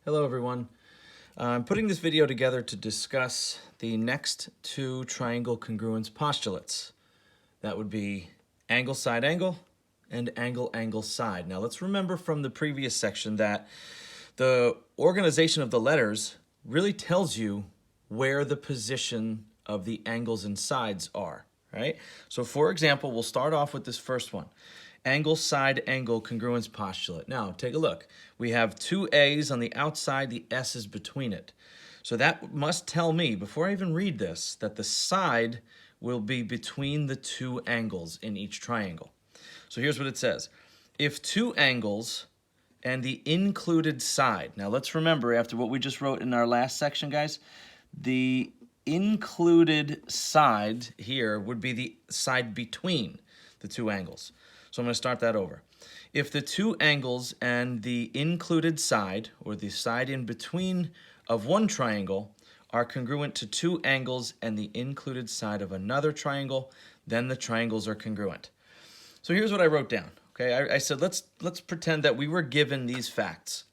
Hello everyone. I'm putting this video together to discuss the next two triangle congruence postulates. That would be angle side angle and angle angle side. Now let's remember from the previous section that the organization of the letters really tells you where the position of the angles and sides are, right? So for example, we'll start off with this first one. Angle side angle congruence postulate. Now take a look. We have two A's on the outside, the S is between it. So that must tell me, before I even read this, that the side will be between the two angles in each triangle. So here's what it says. If two angles and the included side. Now let's remember, after what we just wrote in our last section, guys, the included side here would be the side between the two angles. So I'm going to start that over. If the two angles and the included side, or the side in between of one triangle, are congruent to two angles and the included side of another triangle, then the triangles are congruent. So here's what I wrote down. Okay, I said let's pretend that we were given these facts.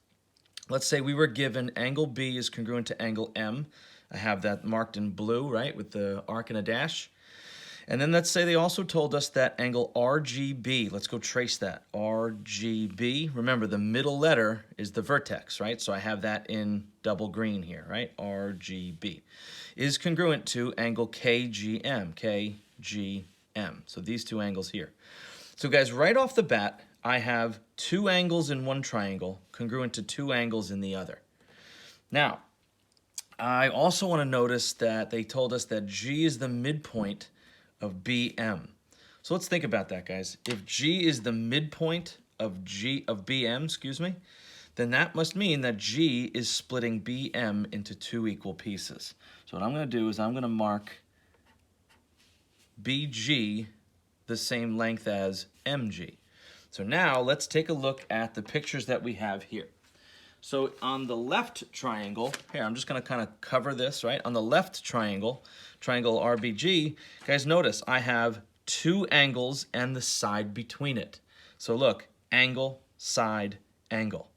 Let's say we were given angle B is congruent to angle M. I have that marked in blue, right, with the arc and a dash. And then let's say they also told us that angle RGB, let's go trace that, RGB. Remember, the middle letter is the vertex, right? So I have that in double green here, right? RGB is congruent to angle KGM, KGM. So these two angles here. So guys, right off the bat, I have two angles in one triangle congruent to two angles in the other. Now, I also want to notice that they told us that G is the midpoint of BM. So let's think about that, guys. If G is the midpoint of BM, then that must mean that G is splitting BM into two equal pieces. So what I'm going to do is I'm going to mark BG the same length as MG. So now let's take a look at the pictures that we have here. So on the left triangle, here I'm just going to kind of cover this, right? On the left triangle, triangle RBG, guys, notice I have two angles and the side between it. So look, angle, side, angle.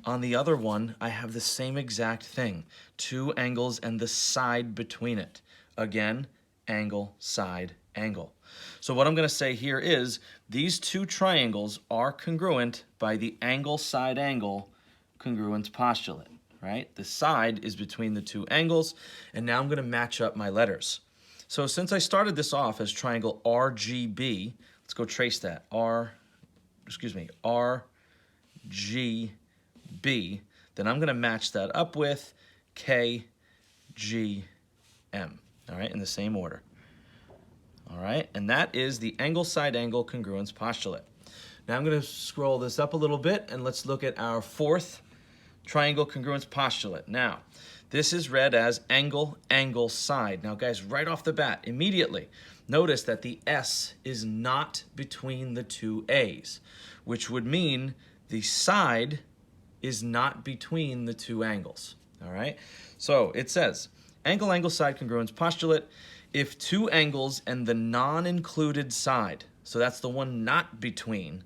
On the other one, I have the same exact thing, two angles and the side between it. Again, angle, side, angle. So what I'm going to say here is these two triangles are congruent by the angle, side, angle congruence postulate, right? The side is between the two angles, and now I'm going to match up my letters. So since I started this off as triangle RGB, let's go trace that. RGB. Then I'm going to match that up with KGM, all right, in the same order. All right, and that is the angle side angle congruence postulate. Now I'm going to scroll this up a little bit, and let's look at our fourth triangle congruence postulate. Now, this is read as angle, angle, side. Now, guys, right off the bat, immediately, notice that the S is not between the two A's, which would mean the side is not between the two angles. All right? So it says, angle, angle, side congruence postulate, if two angles and the non-included side, so that's the one not between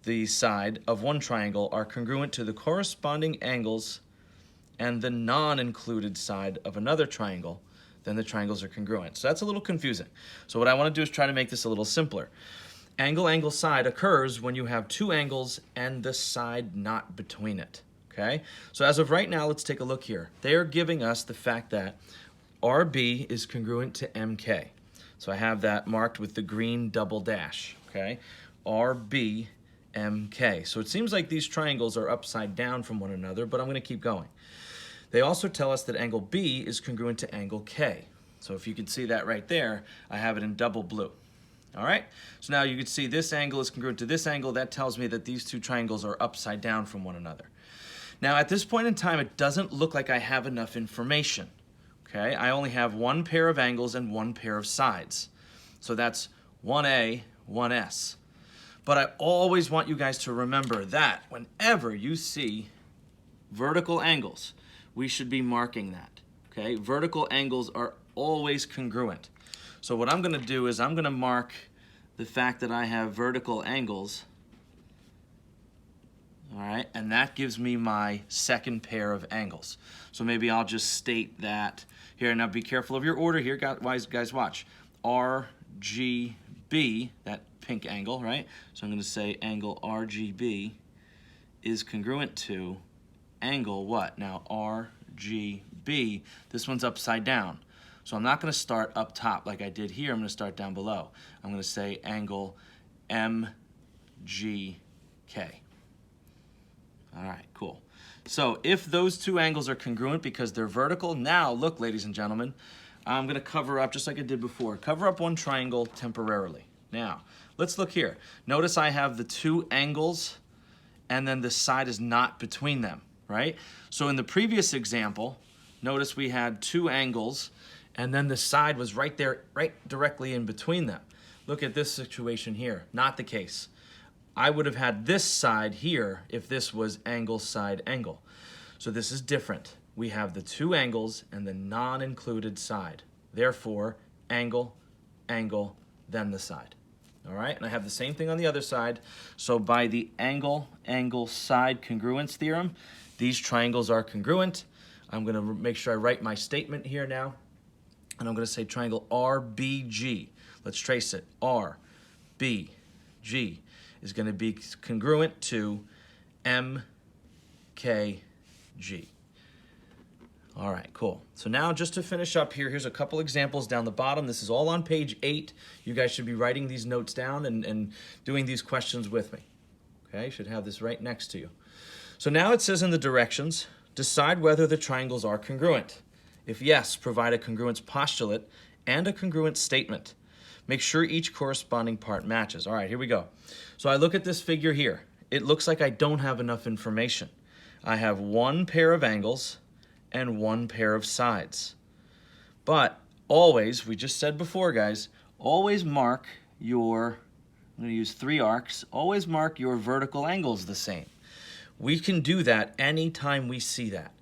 the side of one triangle, are congruent to the corresponding angles and the non-included side of another triangle, then the triangles are congruent. So that's a little confusing. So what I want to do is try to make this a little simpler. Angle, angle, side occurs when you have two angles and the side not between it. Okay? So as of right now, let's take a look here. They are giving us the fact that RB is congruent to MK. So I have that marked with the green double dash. Okay? RB MK. So it seems like these triangles are upside down from one another, but I'm going to keep going. They also tell us that angle B is congruent to angle K. So if you can see that right there, I have it in double blue. All right? So now you can see this angle is congruent to this angle. That tells me that these two triangles are upside down from one another. Now at this point in time, it doesn't look like I have enough information. Okay? I only have one pair of angles and one pair of sides. So that's 1A, 1S. But I always want you guys to remember that whenever you see vertical angles, we should be marking that, okay? Vertical angles are always congruent. So what I'm going to do is I'm going to mark the fact that I have vertical angles, All right, and that gives me my second pair of angles. So maybe I'll just state that here. Now be careful of your order here, guys, watch. RGB, that pink angle, right? So I'm going to say angle RGB is congruent to angle what? Now RGB, this one's upside down. So I'm not going to start up top like I did here. I'm going to start down below. I'm going to say angle MGK. All right, cool. So if those two angles are congruent because they're vertical, now look, ladies and gentlemen, I'm going to cover up, just like I did before, cover up one triangle temporarily. Now, let's look here. Notice I have the two angles and then the side is not between them, right? So in the previous example, notice we had two angles and then the side was right there, right directly in between them. Look at this situation here, not the case. I would have had this side here if this was angle, side, angle. So this is different. We have the two angles and the non-included side. Therefore, angle, angle, then the side. All right, and I have the same thing on the other side. So by the angle, angle, side congruence theorem, these triangles are congruent. I'm going to make sure I write my statement here now. And I'm going to say triangle RBG. Let's trace it. RBG is going to be congruent to MKG. All right, cool. So now just to finish up here, here's a couple examples down the bottom. This is all on page 8. You guys should be writing these notes down and doing these questions with me. Okay, you should have this right next to you. So now it says in the directions, decide whether the triangles are congruent. If yes, provide a congruence postulate and a congruence statement. Make sure each corresponding part matches. All right, here we go. So I look at this figure here. It looks like I don't have enough information. I have one pair of angles and one pair of sides. But always, we just said before, guys, always mark your, I'm going to use 3 arcs, always mark your vertical angles the same. We can do that anytime we see that.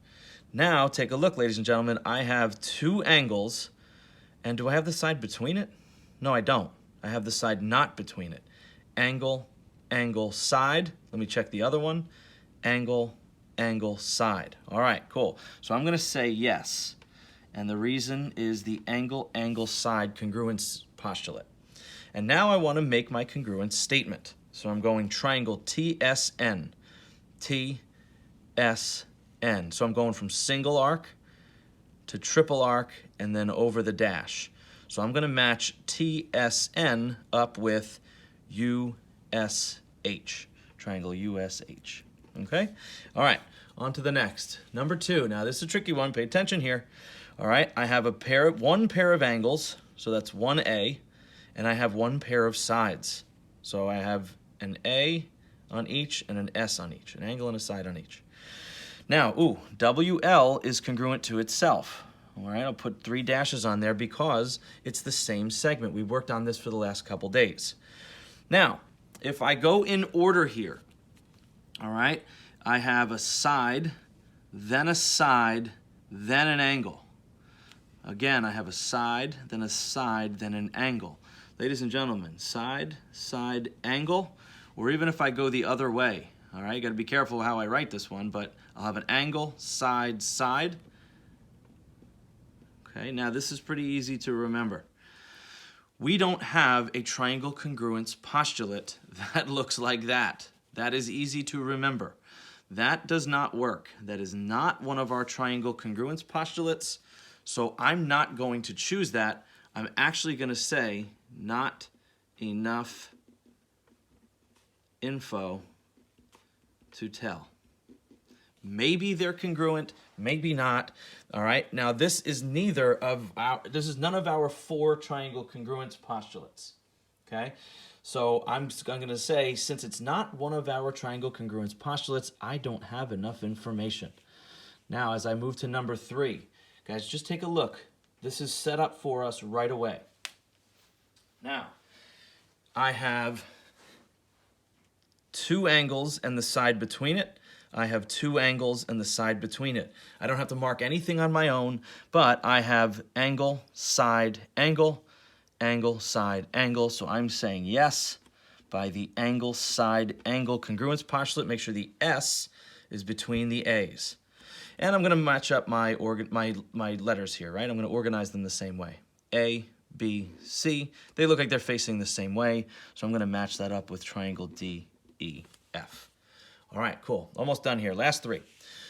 Now, take a look, ladies and gentlemen. I have 2 angles, and do I have the side between it? No, I don't. I have the side not between it. Angle, angle, side. Let me check the other one. Angle, angle, side. All right, cool. So I'm going to say yes. And the reason is the angle, angle, side congruence postulate. And now I want to make my congruence statement. So I'm going triangle TSN. TSN. So I'm going from single arc to triple arc and then over the dash. So I'm going to match TSN up with USH, triangle USH. Okay? All right, on to the next. Number 2. Now, this is a tricky one. Pay attention here. All right, I have one pair of angles, so that's 1A, and I have one pair of sides. So I have an A on each and an S on each, an angle and a side on each. Now, WL is congruent to itself. All right, I'll put 3 dashes on there because it's the same segment. We worked on this for the last couple days. Now, if I go in order here, all right, I have a side, then an angle. Again, I have a side, then an angle. Ladies and gentlemen, side, side, angle, or even if I go the other way, all right, you got to be careful how I write this one, but I'll have an angle, side, side. Okay, now this is pretty easy to remember. We don't have a triangle congruence postulate that looks like that. That is easy to remember. That does not work. That is not one of our triangle congruence postulates, so I'm not going to choose that. I'm actually going to say not enough info to tell. Maybe they're congruent, maybe not. All right, now this is none of our 4 triangle congruence postulates. Okay, so I'm going to say, since it's not one of our triangle congruence postulates, I don't have enough information. Now, as I move to number 3, guys, just take a look. This is set up for us right away. Now, I have 2 angles and the side between it. I have 2 angles and the side between it. I don't have to mark anything on my own, but I have angle, side, angle, angle, side, angle. So I'm saying yes. by the angle, side, angle congruence postulate. Make sure the S is between the A's. And I'm going to match up my letters here, right? I'm going to organize them the same way. A, B, C. They look like they're facing the same way, so I'm going to match that up with triangle D, E, F. All right, cool. Almost done here. Last three.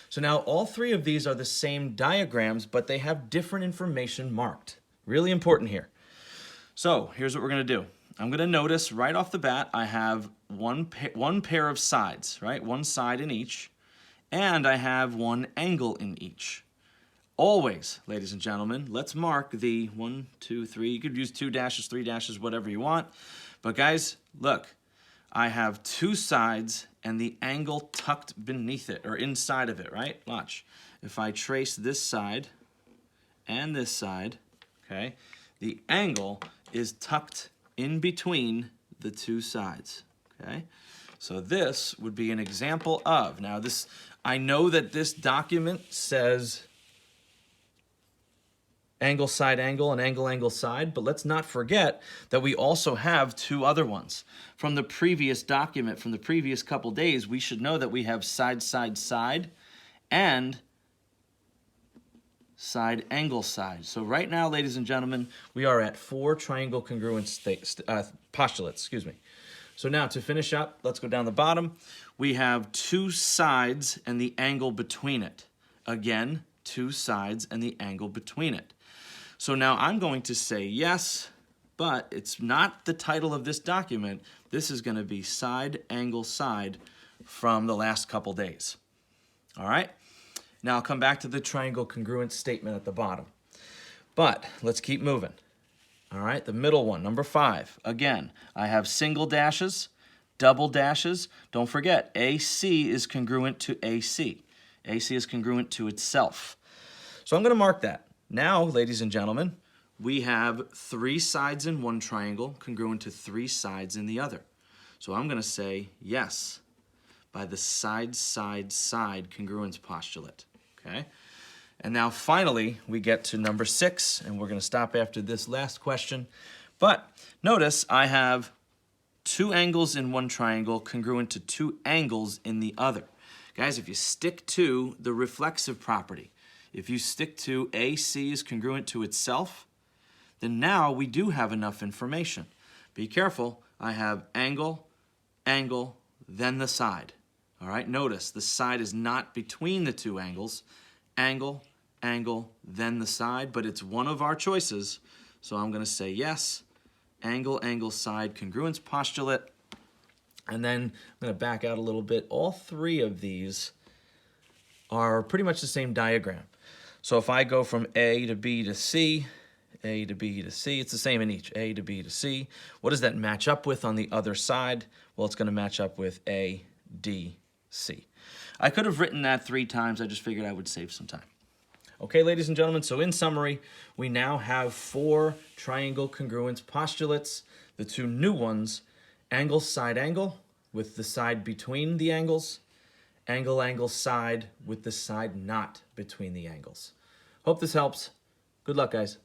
So now all three of these are the same diagrams, but they have different information marked. Really important here. So here's what we're going to do. I'm going to notice right off the bat I have one pair of sides, right? One side in each, and I have one angle in each. Always, ladies and gentlemen, let's mark the 1, 2, 3. You could use 2 dashes, 3 dashes, whatever you want. But guys, look, I have two sides and the angle tucked beneath it or inside of it, right? Watch. If I trace this side and this side, okay, the angle is tucked in between the two sides, okay? So this would be an example of, now this, I know that this document says angle, side, angle, and angle, angle, side, but let's not forget that we also have two other ones. From the previous document, from the previous couple days, we should know that we have side, side, side, and side, angle, side. So right now, ladies and gentlemen, we are at 4 triangle congruence postulates, excuse me. So now to finish up, let's go down the bottom. We have two sides and the angle between it. Again, two sides and the angle between it. So now I'm going to say yes, but it's not the title of this document. This is going to be side, angle, side from the last couple days. All right? Now I'll come back to the triangle congruence statement at the bottom. But let's keep moving. All right, the middle one, number 5. Again, I have single dashes, double dashes. Don't forget, AC is congruent to AC. AC is congruent to itself. So I'm going to mark that. Now, ladies and gentlemen, we have 3 sides in one triangle congruent to 3 sides in the other. So I'm going to say yes by the side, side, side congruence postulate. Okay? And now finally, we get to number 6, and we're going to stop after this last question. But notice I have 2 angles in one triangle congruent to 2 angles in the other. Guys, if you stick to the reflexive property, if you stick to AC is congruent to itself, then now we do have enough information. Be careful, I have angle, angle, then the side. All right, notice the side is not between the 2 angles. Angle, angle, then the side, but it's one of our choices. So I'm going to say yes, angle, angle, side, congruence postulate. And then I'm going to back out a little bit. All 3 of these are pretty much the same diagram. So if I go from A to B to C, A to B to C, it's the same in each, A to B to C. What does that match up with on the other side? Well, it's going to match up with A, D, C. I could have written that 3 times. I just figured I would save some time. Okay, ladies and gentlemen, so in summary, we now have 4 triangle congruence postulates. The 2 new ones, angle, side, angle, with the side between the angles, angle, angle, side, with the side not between the angles. Hope this helps. Good luck, guys.